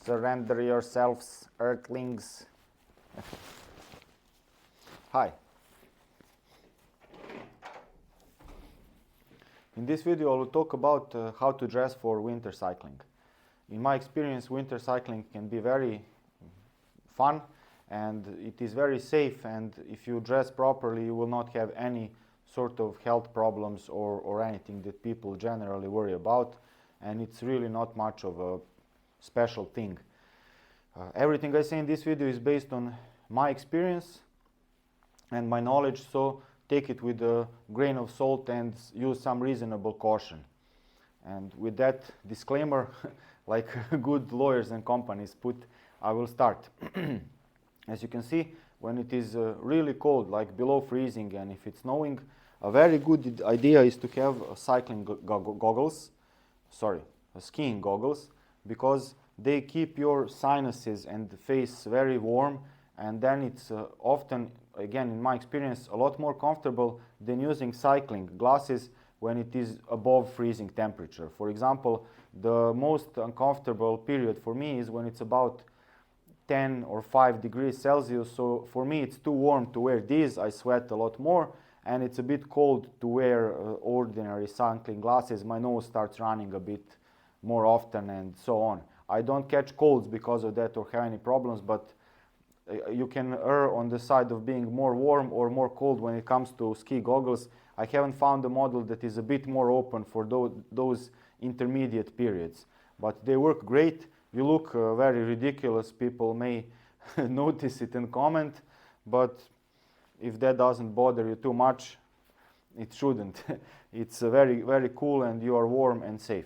Surrender yourselves, earthlings. Hi. In this video I will talk about how to dress for winter cycling. In my experience, winter cycling can be very fun and it is very safe, and if you dress properly you will not have any sort of health problems or anything that people generally worry about, and it's really not much of a special thing. Everything I say in this video is based on my experience and my knowledge, so take it with a grain of salt and use some reasonable caution. And with that disclaimer, like good lawyers and companies put, I will start. As you can see, when it is really cold, like below freezing, and if it's snowing, a very good idea is to have skiing goggles, because they keep your sinuses and face very warm, and then it's often, again in my experience, a lot more comfortable than using cycling glasses when it is above freezing temperature. For example, the most uncomfortable period for me is when it's about 10 or 5 degrees Celsius, so for me it's too warm to wear these, I sweat a lot more, and it's a bit cold to wear ordinary cycling glasses, my nose starts running a bit more often and so on. I don't catch colds because of that or have any problems, but you can err on the side of being more warm or more cold when it comes to ski goggles. I haven't found a model that is a bit more open for those intermediate periods, but they work great. You look very ridiculous, people may notice it and comment, but if that doesn't bother you too much, it shouldn't. It's very, very cool and you are warm and safe.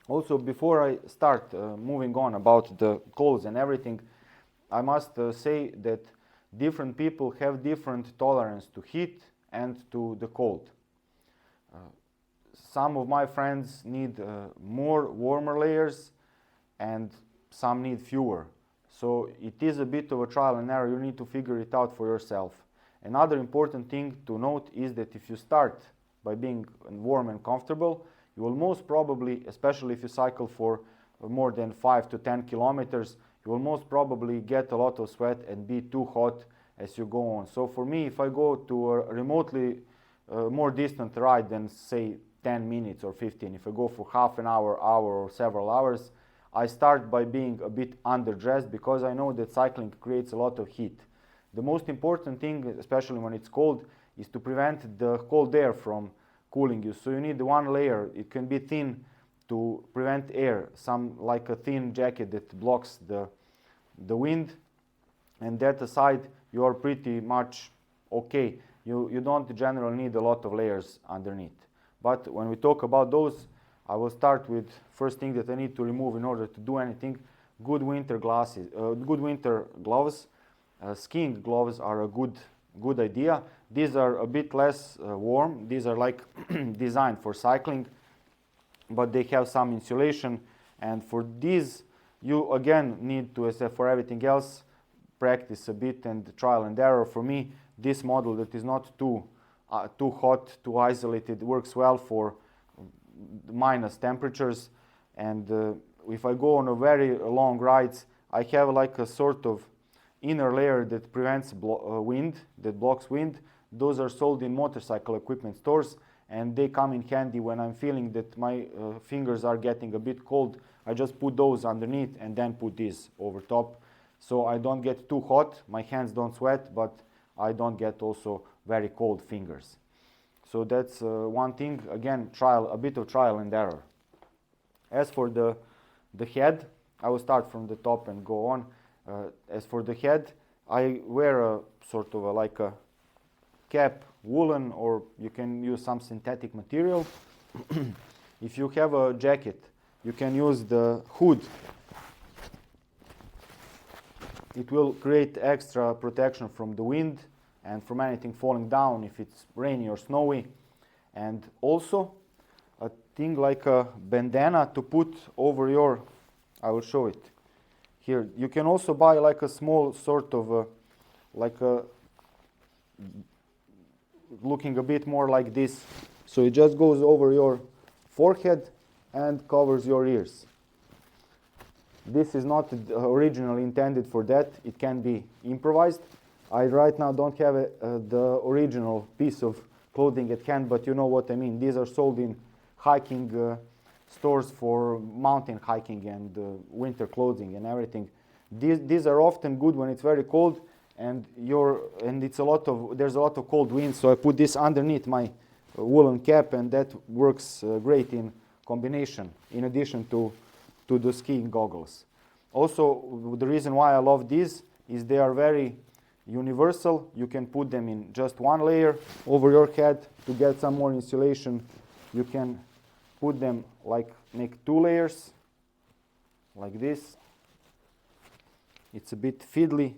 Also, before I start moving on about the clothes and everything, I must say that different people have different tolerance to heat and to the cold. Some of my friends need more warmer layers and some need fewer. So it is a bit of a trial and error, you need to figure it out for yourself. Another important thing to note is that if you start by being warm and comfortable, you will most probably, especially if you cycle for more than 5 to 10 kilometers, you will most probably get a lot of sweat and be too hot as you go on. So for me, if I go to a remotely more distant ride than say 10 minutes or 15, if I go for half an hour or several hours, I start by being a bit underdressed because I know that cycling creates a lot of heat. The most important thing, especially when it's cold, is to prevent the cold air from cooling you. So you need one layer, it can be thin to prevent air, like a thin jacket that blocks the wind, and that aside you are pretty much okay. You don't generally need a lot of layers underneath. But when we talk about those, I will start with first thing that I need to remove in order to do anything: good winter gloves. Skiing gloves are a good idea. These are a bit less warm. These are like designed for cycling, but they have some insulation, and for these you again need to, as for everything else, practice a bit and trial and error. For me, this model that is not too hot, too isolated, works well for minus temperatures. And if I go on a very long rides, I have like a sort of inner layer that prevents wind, that blocks wind. Those are sold in motorcycle equipment stores, and they come in handy when I'm feeling that my fingers are getting a bit cold. I just put those underneath and then put these over top, so I don't get too hot, my hands don't sweat, but I don't get also very cold fingers. So that's one thing. Again, a bit of trial and error. As for the head, I will start from the top and go on. As for the head, I wear a sort of like a cap, woolen, or you can use some synthetic material. If you have a jacket, you can use the hood. It will create extra protection from the wind and from anything falling down if it's rainy or snowy. And also a thing like a bandana to put over your, I will show it here. You can also buy like a small sort of looking a bit more like this. So it just goes over your forehead and covers your ears. This is not originally intended for that. It can be improvised. I right now don't have the original piece of clothing at hand, but you know what I mean. These are sold in hiking stores for mountain hiking and winter clothing and everything. These are often good when it's very cold, and there's a lot of cold wind. So I put this underneath my woolen cap, and that works great in combination, in addition to the skiing goggles. Also, the reason why I love these is they are very universal. You can put them in just one layer over your head to get some more insulation. You can put them make 2 layers like this. It's a bit fiddly,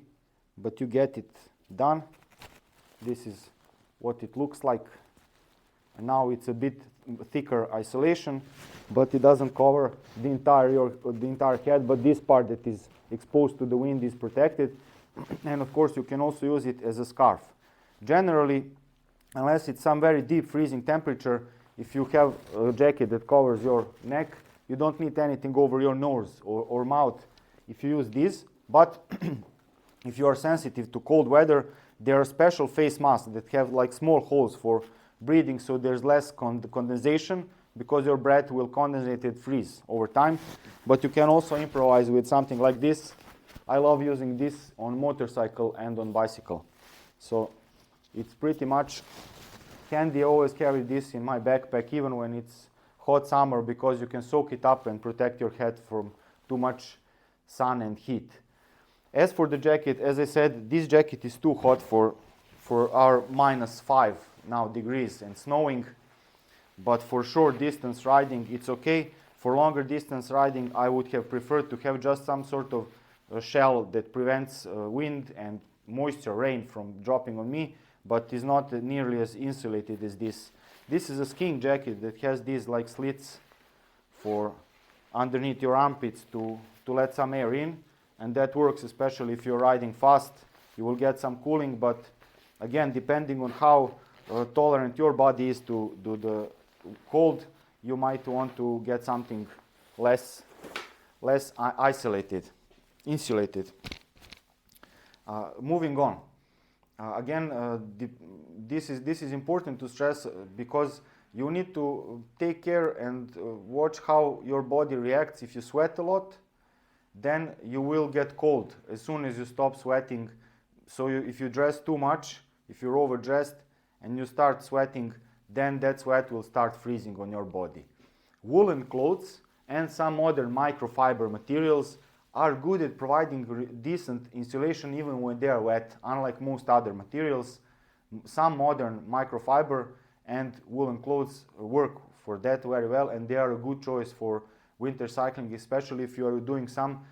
but you get it done. This is what it looks like. And now it's a bit thicker isolation, but it doesn't cover the entire head, but this part that is exposed to the wind is protected. And of course you can also use it as a scarf. Generally, unless it's some very deep freezing temperature, if you have a jacket that covers your neck, you don't need anything over your nose or mouth if you use this. But if you are sensitive to cold weather, there are special face masks that have small holes for breathing, so there's less condensation, because your breath will condensate and freeze over time. But you can also improvise with something like this. I love using this on motorcycle and on bicycle. So it's pretty much handy. I always carry this in my backpack, even when it's hot summer, because you can soak it up and protect your head from too much sun and heat. As for the jacket, as I said, this jacket is too hot for our -5 now degrees and snowing, but for short distance riding it's okay. For longer distance riding, I would have preferred to have just some sort of shell that prevents wind and moisture, rain from dropping on me, but is not nearly as insulated as this. This is a skiing jacket that has these slits for underneath your armpits to let some air in, and that works especially if you're riding fast. You will get some cooling, but again, depending on how tolerant your body is to the cold, you might want to get something less insulated. Moving on. Again, this is important to stress, because you need to take care and watch how your body reacts. If you sweat a lot, then you will get cold as soon as you stop sweating. So if you dress too much, if you're overdressed and you start sweating, then that sweat will start freezing on your body. Woolen clothes and some modern microfiber materials are good at providing decent insulation even when they are wet, unlike most other materials. Some modern microfiber and woolen clothes work for that very well, and they are a good choice for winter cycling, especially if you are doing some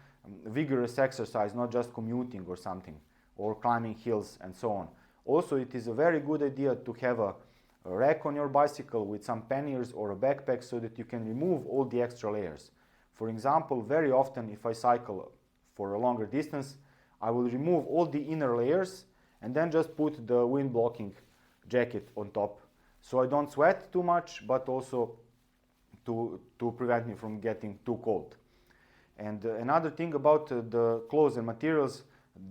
vigorous exercise, not just commuting or something, or climbing hills and so on. Also, it is a very good idea to have a rack on your bicycle with some panniers or a backpack, so that you can remove all the extra layers. For example, very often if I cycle for a longer distance, I will remove all the inner layers and then just put the wind blocking jacket on top, so I don't sweat too much, but also to prevent me from getting too cold. And another thing about the clothes and materials,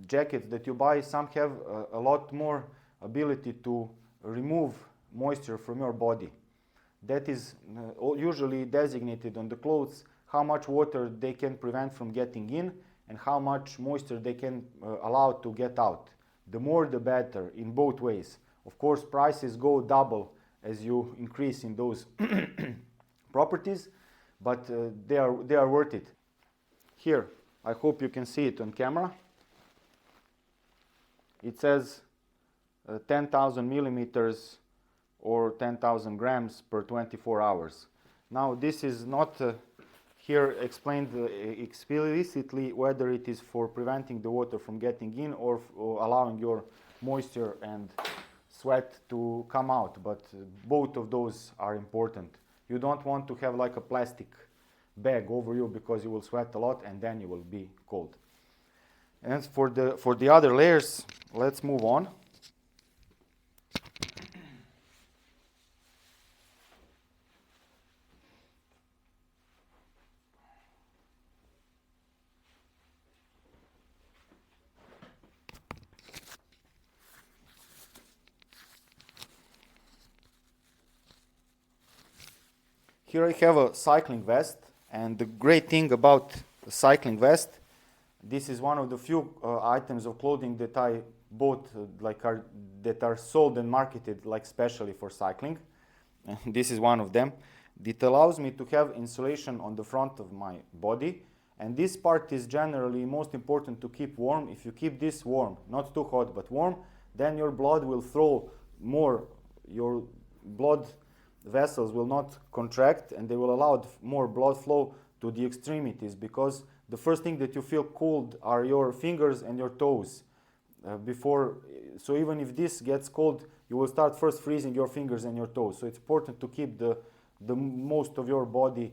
jackets that you buy, some have a lot more ability to remove moisture from your body. That is usually designated on the clothes, how much water they can prevent from getting in and how much moisture they can allow to get out. The more the better, in both ways. Of course, prices go double as you increase in those properties, but they are worth it. Here, I hope you can see it on camera. It says 10,000 millimeters or 10,000 grams per 24 hours. Now, this is not here explained explicitly whether it is for preventing the water from getting in or allowing your moisture and sweat to come out, but both of those are important. You don't want to have like a plastic bag over you, because you will sweat a lot and then you will be cold. And for the other layers, let's move on. Here I have a cycling vest, and the great thing about the cycling vest, this is one of the few items of clothing that I bought that are sold and marketed like specially for cycling. This is one of them. It allows me to have insulation on the front of my body, and this part is generally most important to keep warm. If you keep this warm, not too hot but warm, then your blood will flow more, your blood vessels will not contract, and they will allow more blood flow to the extremities, because the first thing that you feel cold are your fingers and your toes. So even if this gets cold, you will start first freezing your fingers and your toes. So it's important to keep the most of your body,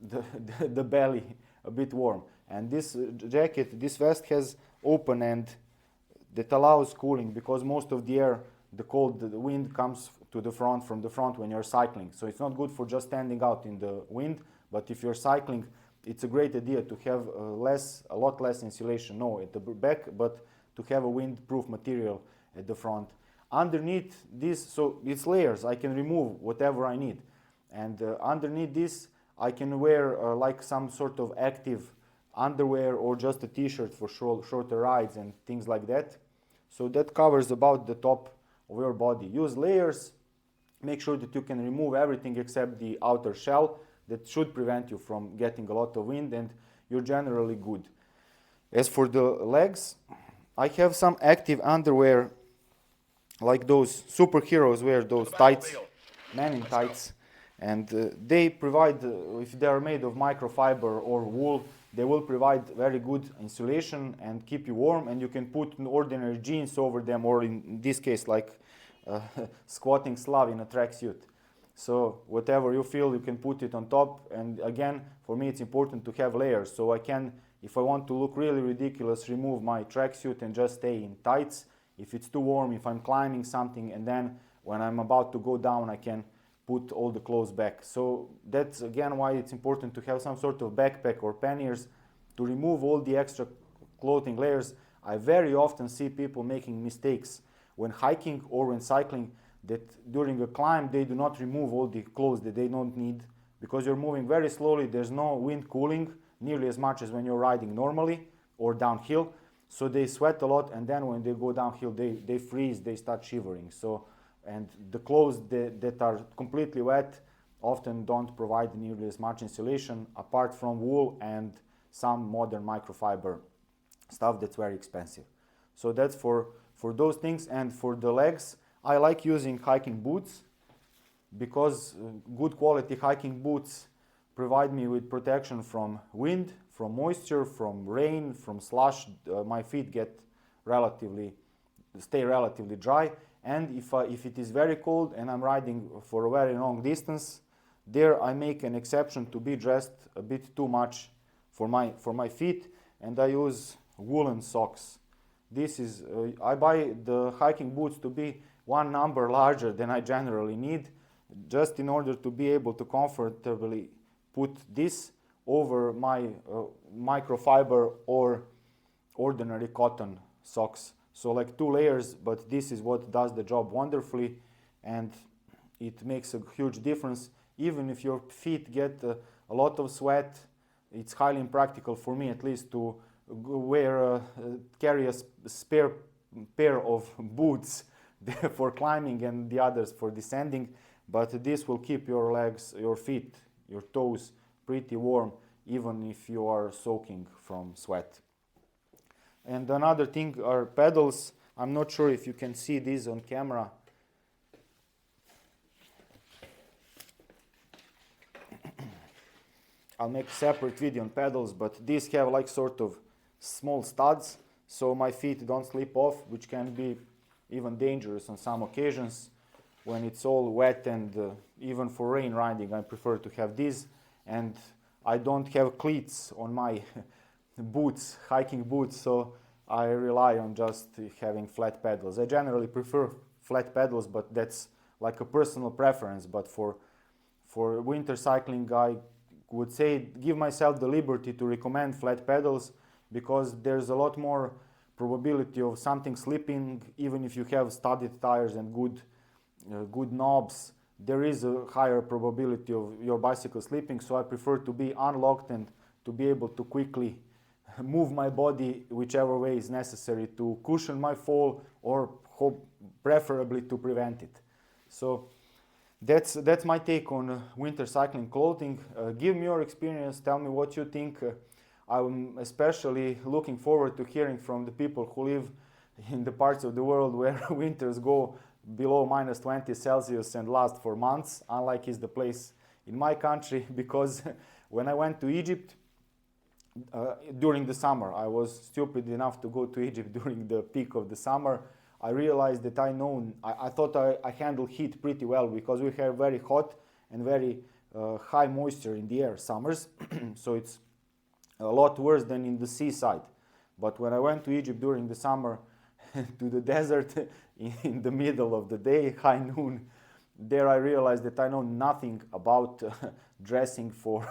the belly, a bit warm. And this jacket, this vest has open end that allows cooling, because most of the air, the wind comes to the front, from the front when you're cycling. So it's not good for just standing out in the wind, but if you're cycling, it's a great idea to have a lot less insulation, no at the back, but to have a windproof material at the front. Underneath this, so it's layers, I can remove whatever I need. And underneath this, I can wear like some sort of active underwear or just a t-shirt for shorter rides and things like that. So that covers about the top of your body. Use layers, make sure that you can remove everything except the outer shell. That should prevent you from getting a lot of wind, and you're generally good. As for the legs, I have some active underwear, like those superheroes wear those tights, men in tights, and they provide, if they are made of microfiber or wool, they will provide very good insulation and keep you warm, and you can put ordinary jeans over them, or in this case like squatting Slav in a tracksuit. So whatever you feel, you can put it on top. And again, for me it's important to have layers, so I can, if I want to look really ridiculous, remove my tracksuit and just stay in tights. If it's too warm, if I'm climbing something, and then when I'm about to go down, I can put all the clothes back. So that's again why it's important to have some sort of backpack or panniers to remove all the extra clothing layers. I very often see people making mistakes when hiking or when cycling, that during a climb they do not remove all the clothes that they don't need, because you're moving very slowly, there's no wind cooling nearly as much as when you're riding normally or downhill. So they sweat a lot, and then when they go downhill, they freeze, they start shivering. So, and the clothes that are completely wet often don't provide nearly as much insulation, apart from wool and some modern microfiber stuff that's very expensive. So that's for those things. And for the legs, I like using hiking boots, because good quality hiking boots provide me with protection from wind, from moisture, from rain, from slush. My feet stay relatively dry. And if it is very cold and I'm riding for a very long distance, there I make an exception to be dressed a bit too much for my feet, and I use woolen socks. This is I buy the hiking boots to be one number larger than I generally need, just in order to be able to comfortably put this over my microfiber or ordinary cotton socks. So like 2 layers, but this is what does the job wonderfully, and it makes a huge difference. Even if your feet get a lot of sweat, it's highly impractical for me at least to carry a spare pair of boots for climbing and the others for descending, but this will keep your legs, your feet, your toes pretty warm, even if you are soaking from sweat. And another thing are pedals. I'm not sure if you can see these on camera. I'll make a separate video on pedals, but these have like sort of small studs, so my feet don't slip off, which can be even dangerous on some occasions when it's all wet, and even for rain riding I prefer to have these. And I don't have cleats on my boots, hiking boots, so I rely on just having flat pedals. I generally prefer flat pedals, but that's like a personal preference. But for winter cycling, I would say give myself the liberty to recommend flat pedals, because there's a lot more probability of something slipping, even if you have studded tires and good knobs. there is a higher probability of your bicycle slipping, so I prefer to be unlocked and to be able to quickly move my body whichever way is necessary to cushion my fall, or preferably to prevent it. So that's my take on winter cycling clothing. Give me your experience, tell me what you think. I'm especially looking forward to hearing from the people who live in the parts of the world where winters go below -20 Celsius and last for months, unlike is the place in my country, because when I went to Egypt during the summer, I was stupid enough to go to Egypt during the peak of the summer. I realized that I thought I handle heat pretty well, because we have very hot and very high moisture in the air summers, so it's a lot worse than in the seaside. But when I went to Egypt during the summer, to the desert in the middle of the day, high noon, there I realized that I know nothing about dressing for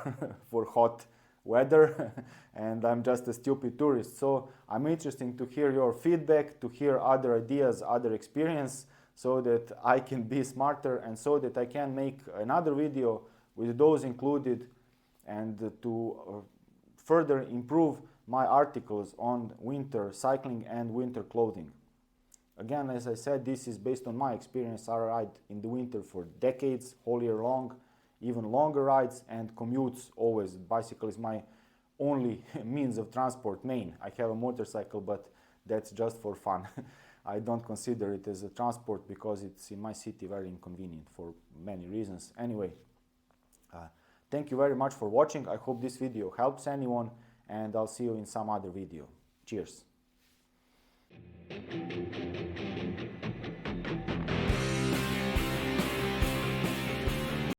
hot weather, and I'm just a stupid tourist. So I'm interested to hear your feedback, to hear other ideas, other experience, so that I can be smarter and so that I can make another video with those included, and to further improve my articles on winter cycling and winter clothing. Again, as I said, this is based on my experience. I ride in the winter for decades, whole year long, even longer rides, and commutes always. Bicycle is my only means of transport, main. I have a motorcycle, but that's just for fun. I don't consider it as a transport because it's in my city very inconvenient for many reasons. Anyway, thank you very much for watching. I hope this video helps anyone, and I'll see you in some other video. Cheers.